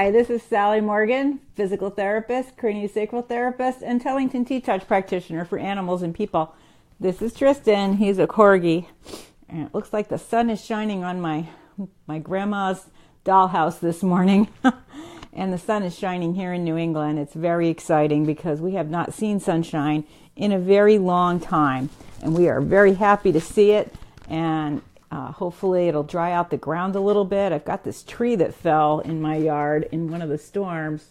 Hi, this is Sally Morgan, physical therapist, craniosacral therapist, and Tellington T-Touch practitioner for animals and people. This is Tristan. He's a Corgi. And it looks like the sun is shining on my grandma's dollhouse this morning. And the sun is shining here in New England. It's very exciting because we have not seen sunshine in a very long time. And we are very happy to see it. And hopefully it'll dry out the ground a little bit. I've got this tree that fell in my yard in one of the storms,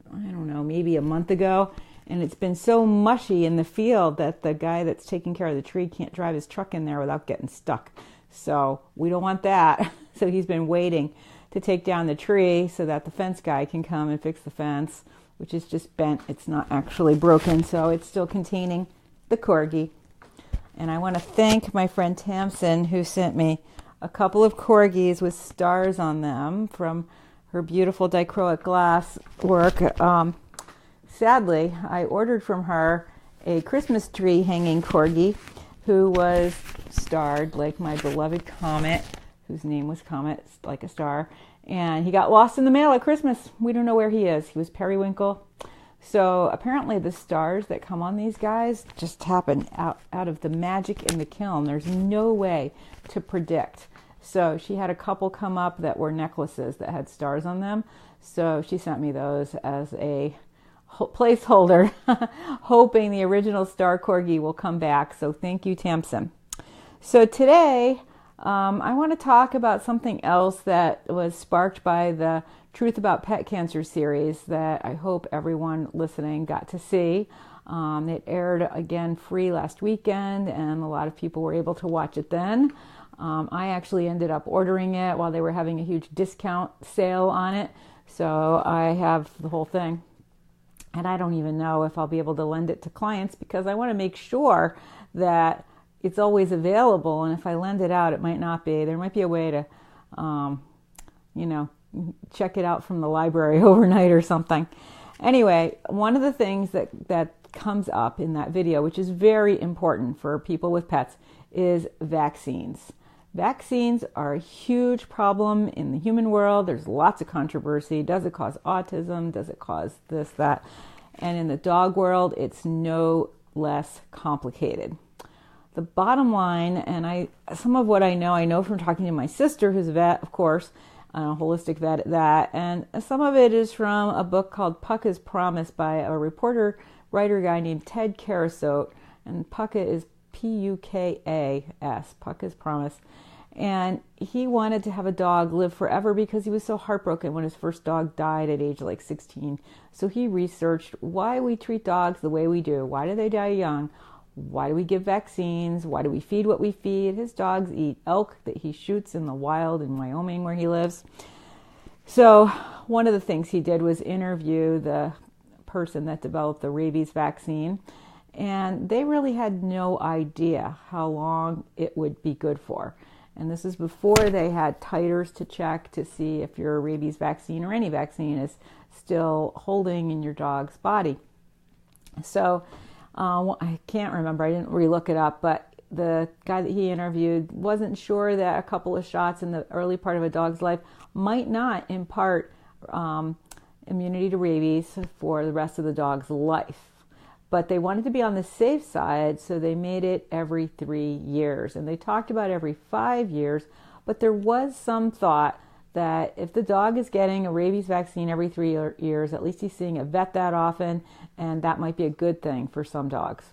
I don't know, maybe a month ago. And it's been so mushy in the field that the guy that's taking care of the tree can't drive his truck in there without getting stuck. So we don't want that. So he's been waiting to take down the tree so that the fence guy can come and fix the fence, which is just bent. It's not actually broken, so it's still containing the Corgi. And I want to thank my friend Tamsin, who sent me a couple of Corgis with stars on them from her beautiful dichroic glass work. Sadly, I ordered from her a Christmas tree hanging Corgi who was starred like my beloved Comet, whose name was Comet, like a star. And he got lost in the mail at Christmas. We don't know where he is. He was periwinkle. So apparently the stars that come on these guys just happen out of the magic in the kiln. There's no way to predict. So she had a couple come up that were necklaces that had stars on them. So she sent me those as a placeholder, hoping the original star Corgi will come back. So thank you, Tamsin. So today I want to talk about something else that was sparked by the Truth About Pet Cancer series that I hope everyone listening got to see. It aired again free last weekend, and a lot of people were able to watch it then. I actually ended up ordering it while they were having a huge discount sale on it, so I have the whole thing. And I don't even know if I'll be able to lend it to clients because I want to make sure that it's always available, and if I lend it out, it might not be. There might be a way to, check it out from the library overnight or something. Anyway, one of the things that comes up in that video, which is very important for people with pets, is vaccines. Vaccines are a huge problem in the human world. There's lots of controversy. Does it cause autism? Does it cause this, that? And in the dog world, it's no less complicated. The bottom line, and some of what I know from talking to my sister, who's a vet, of course, a holistic vet at that, and some of it is from a book called Pucka's Promise by a writer guy named Ted Karasote, and Pucka is P-U-K-A-S, Pucka's Promise. And he wanted to have a dog live forever because he was so heartbroken when his first dog died at age 16. So he researched why we treat dogs the way we do. Why do they die young? Why do we give vaccines? Why do we feed what we feed? His dogs eat elk that he shoots in the wild in Wyoming where he lives. So one of the things he did was interview the person that developed the rabies vaccine. And they really had no idea how long it would be good for. And this is before they had titers to check to see if your rabies vaccine or any vaccine is still holding in your dog's body. So I can't remember, I didn't re-look it up, but the guy that he interviewed wasn't sure that a couple of shots in the early part of a dog's life might not impart immunity to rabies for the rest of the dog's life. But they wanted to be on the safe side, so they made it every 3 years. And they talked about every 5 years, but there was some thought that if the dog is getting a rabies vaccine every 3 years, at least he's seeing a vet that often, and that might be a good thing for some dogs.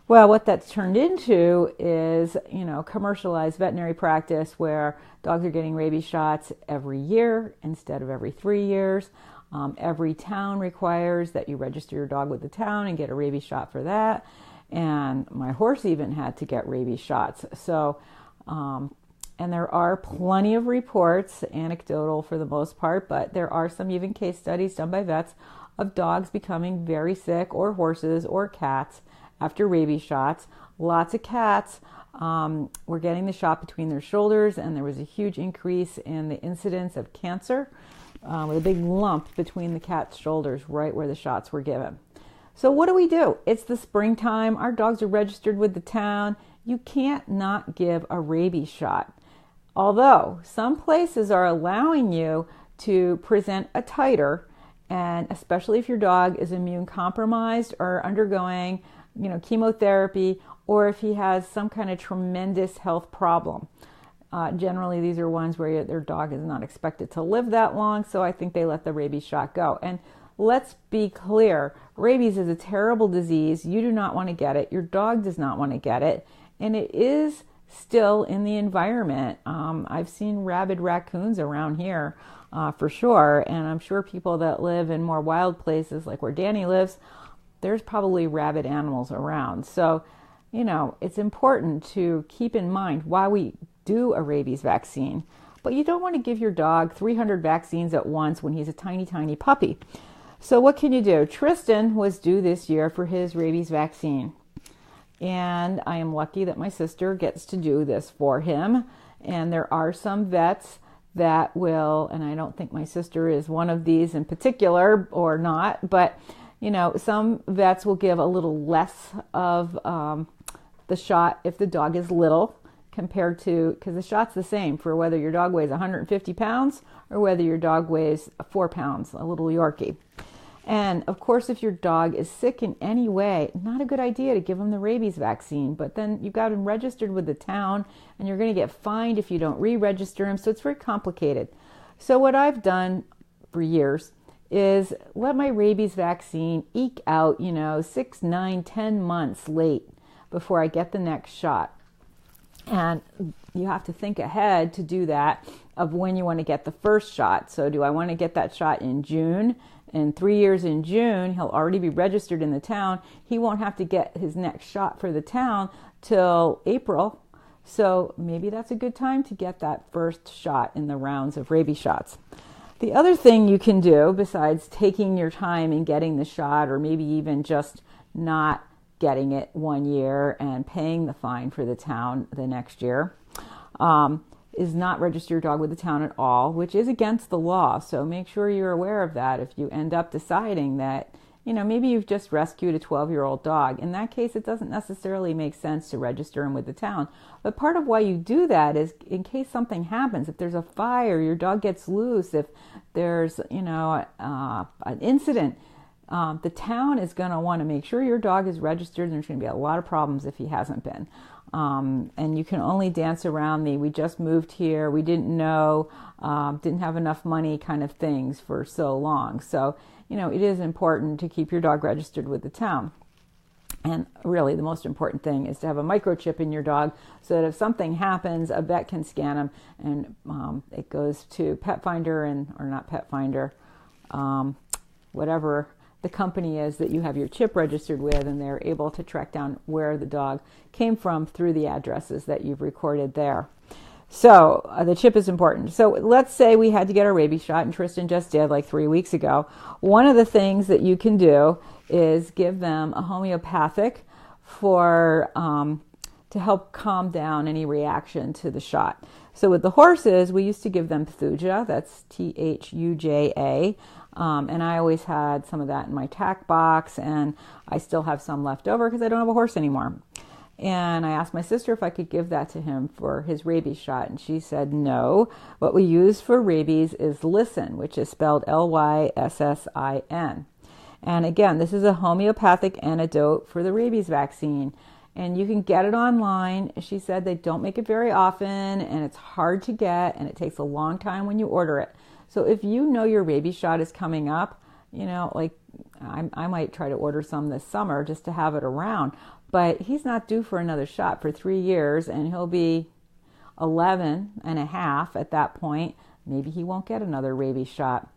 Well, what that's turned into is, commercialized veterinary practice where dogs are getting rabies shots every year instead of every 3 years. Every town requires that you register your dog with the town and get a rabies shot for that. And my horse even had to get rabies shots. So, and there are plenty of reports, anecdotal for the most part, but there are some even case studies done by vets of dogs becoming very sick, or horses or cats, after rabies shots. Lots of cats were getting the shot between their shoulders, and there was a huge increase in the incidence of cancer with a big lump between the cat's shoulders right where the shots were given. So what do? It's the springtime. Our dogs are registered with the town. You can't not give a rabies shot. Although some places are allowing you to present a titer, and especially if your dog is immune compromised or undergoing, chemotherapy, or if he has some kind of tremendous health problem. Generally, these are ones where their dog is not expected to live that long, so I think they let the rabies shot go. And let's be clear, rabies is a terrible disease. You do not want to get it. Your dog does not want to get it. And it is still in the environment. I've seen rabid raccoons around here for sure, and I'm sure people that live in more wild places like where Danny lives, there's probably rabid animals around. So, it's important to keep in mind why we do a rabies vaccine. But you don't want to give your dog 300 vaccines at once when he's a tiny, tiny puppy. So what can you do? Tristan was due this year for his rabies vaccine. And I am lucky that my sister gets to do this for him. And there are some vets that will, and I don't think my sister is one of these in particular or not, but some vets will give a little less of the shot if the dog is little, compared to, because the shot's the same for whether your dog weighs 150 pounds or whether your dog weighs 4 pounds, a little Yorkie. And of course, if your dog is sick in any way, not a good idea to give him the rabies vaccine, but then you've got him registered with the town and you're going to get fined if you don't re-register him. So it's very complicated. So what I've done for years is let my rabies vaccine eke out, 6, 9, 10 months late before I get the next shot. And you have to think ahead to do that of when you want to get the first shot. So do I want to get that shot in June? In 3 years in June, he'll already be registered in the town. He won't have to get his next shot for the town till April. So maybe that's a good time to get that first shot in the rounds of rabies shots. The other thing you can do, besides taking your time and getting the shot, or maybe even just not getting it 1 year and paying the fine for the town the next year, is not register your dog with the town at all, which is against the law. So make sure you're aware of that if you end up deciding that, maybe you've just rescued a 12-year-old dog. In that case, it doesn't necessarily make sense to register him with the town. But part of why you do that is in case something happens, if there's a fire, your dog gets loose, if there's, an incident, the town is going to want to make sure your dog is registered, and there's going to be a lot of problems if he hasn't been. And you can only dance around the, we just moved here, we didn't know, didn't have enough money kind of things for so long. So, it is important to keep your dog registered with the town. And really the most important thing is to have a microchip in your dog so that if something happens, a vet can scan him, and it goes to Pet Finder or not Pet Finder, whatever the company is that you have your chip registered with, and they're able to track down where the dog came from through the addresses that you've recorded there. So the chip is important. So let's say we had to get a rabies shot, and Tristan just did like 3 weeks ago. One of the things that you can do is give them a homeopathic for to help calm down any reaction to the shot. So with the horses, we used to give them Thuja, that's Thuja, and I always had some of that in my tack box, and I still have some left over because I don't have a horse anymore. And I asked my sister if I could give that to him for his rabies shot, and she said no. What we use for rabies is Lyssin, which is spelled Lyssin. And again, this is a homeopathic antidote for the rabies vaccine. And you can get it online. She said they don't make it very often, and it's hard to get, and it takes a long time when you order it. So if you know your rabies shot is coming up, I might try to order some this summer just to have it around. But he's not due for another shot for 3 years, and he'll be 11 and a half at that point. Maybe he won't get another rabies shot.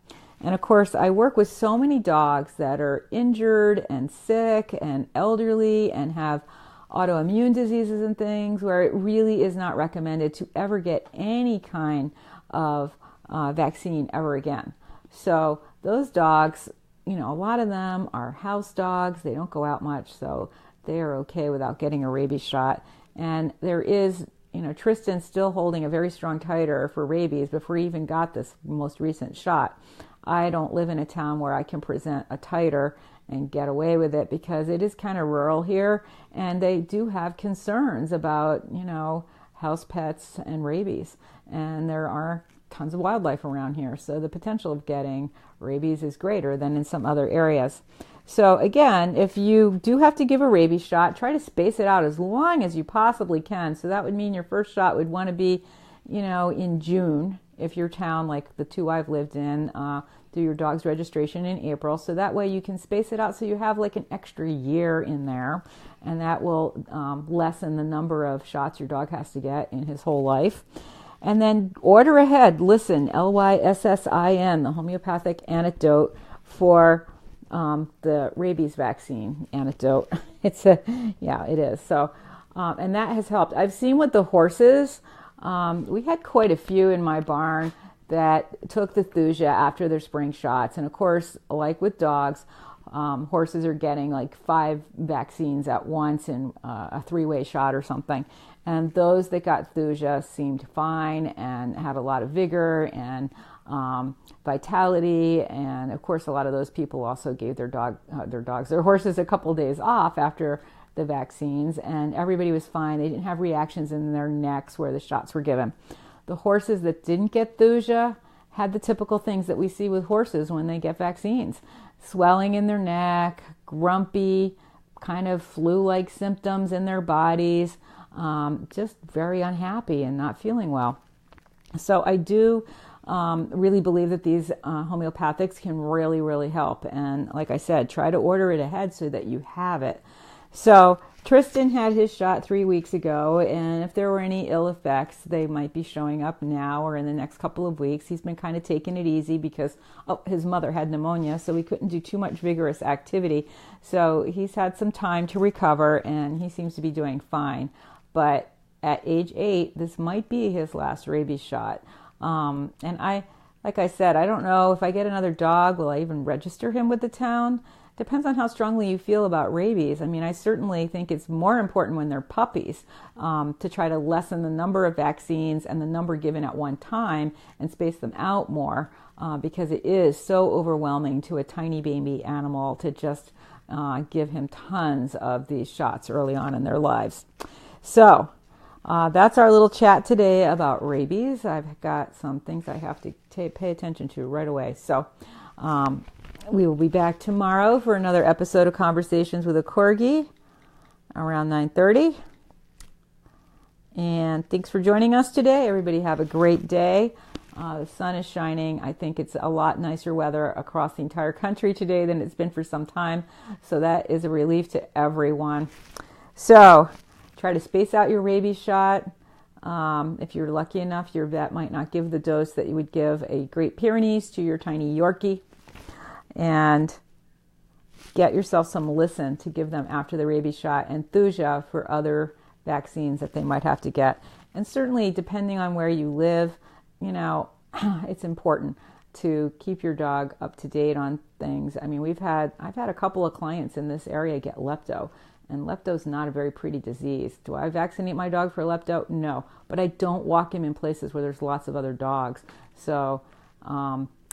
And of course, I work with so many dogs that are injured and sick and elderly and have autoimmune diseases and things where it really is not recommended to ever get any kind of vaccine ever again. So those dogs, a lot of them are house dogs. They don't go out much, so they are okay without getting a rabies shot. And there is, Tristan's still holding a very strong titer for rabies before he even got this most recent shot. I don't live in a town where I can present a titer and get away with it because it is kind of rural here, and they do have concerns about, house pets and rabies. And there are tons of wildlife around here. So the potential of getting rabies is greater than in some other areas. So again, if you do have to give a rabies shot, try to space it out as long as you possibly can. So that would mean your first shot would want to be, in June, if your town, like the 2 I've lived in, do your dog's registration in April. So that way you can space it out so you have like an extra year in there, and that will lessen the number of shots your dog has to get in his whole life. And then order ahead. Listen, LYSSIN, the homeopathic antidote for the rabies vaccine antidote. It is. So, and that has helped. I've seen with the horses, we had quite a few in my barn that took the thuja after their spring shots. And of course, like with dogs, horses are getting like 5 vaccines at once in a 3-way shot or something. And those that got thuja seemed fine and had a lot of vigor and vitality. And of course, a lot of those people also gave their horses a couple days off after the vaccines, and everybody was fine. They didn't have reactions in their necks where the shots were given. The horses that didn't get thuja had the typical things that we see with horses when they get vaccines: swelling in their neck, grumpy, kind of flu-like symptoms in their bodies, just very unhappy and not feeling well. So I do really believe that these homeopathics can really, really help. And like I said, try to order it ahead so that you have it. So Tristan had his shot 3 weeks ago, and if there were any ill effects, they might be showing up now or in the next couple of weeks. He's been kind of taking it easy because his mother had pneumonia, so he couldn't do too much vigorous activity. So he's had some time to recover, and he seems to be doing fine. But at age 8, this might be his last rabies shot. And like I said, I don't know if I get another dog, will I even register him with the town? Depends on how strongly you feel about rabies. I mean, I certainly think it's more important when they're puppies to try to lessen the number of vaccines and the number given at one time and space them out more because it is so overwhelming to a tiny baby animal to just give him tons of these shots early on in their lives. So that's our little chat today about rabies. I've got some things I have to pay attention to right away. So we will be back tomorrow for another episode of Conversations with a Corgi around 9:30. And thanks for joining us today. Everybody have a great day. The sun is shining. I think it's a lot nicer weather across the entire country today than it's been for some time. So that is a relief to everyone. So try to space out your rabies shot. If you're lucky enough, your vet might not give the dose that you would give a Great Pyrenees to your tiny Yorkie. And get yourself some Listen to give them after the rabies shot, and thuja for other vaccines that they might have to get. And certainly, depending on where you live, it's important to keep your dog up to date on things. I mean, I've had a couple of clients in this area get lepto, and lepto's not a very pretty disease. Do I vaccinate my dog for lepto? No, but I don't walk him in places where there's lots of other dogs. So,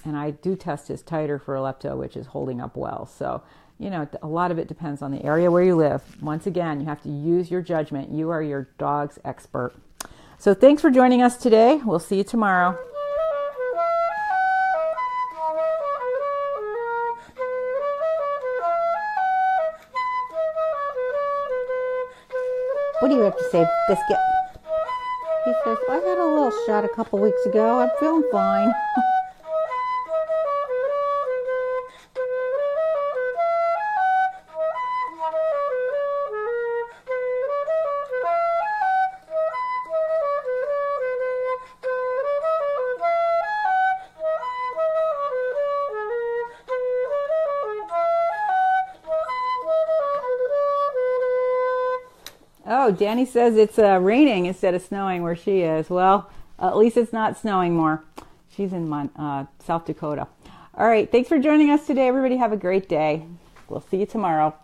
and I do test his titer for lepto, which is holding up well. So, a lot of it depends on the area where you live. Once again, you have to use your judgment. You are your dog's expert. So thanks for joining us today. We'll see you tomorrow. What do you have to say, Biscuit? He says, I had a little shot a couple weeks ago. I'm feeling fine. Oh, Danny says it's raining instead of snowing where she is. Well, at least it's not snowing more. She's in South Dakota. All right. Thanks for joining us today. Everybody have a great day. We'll see you tomorrow.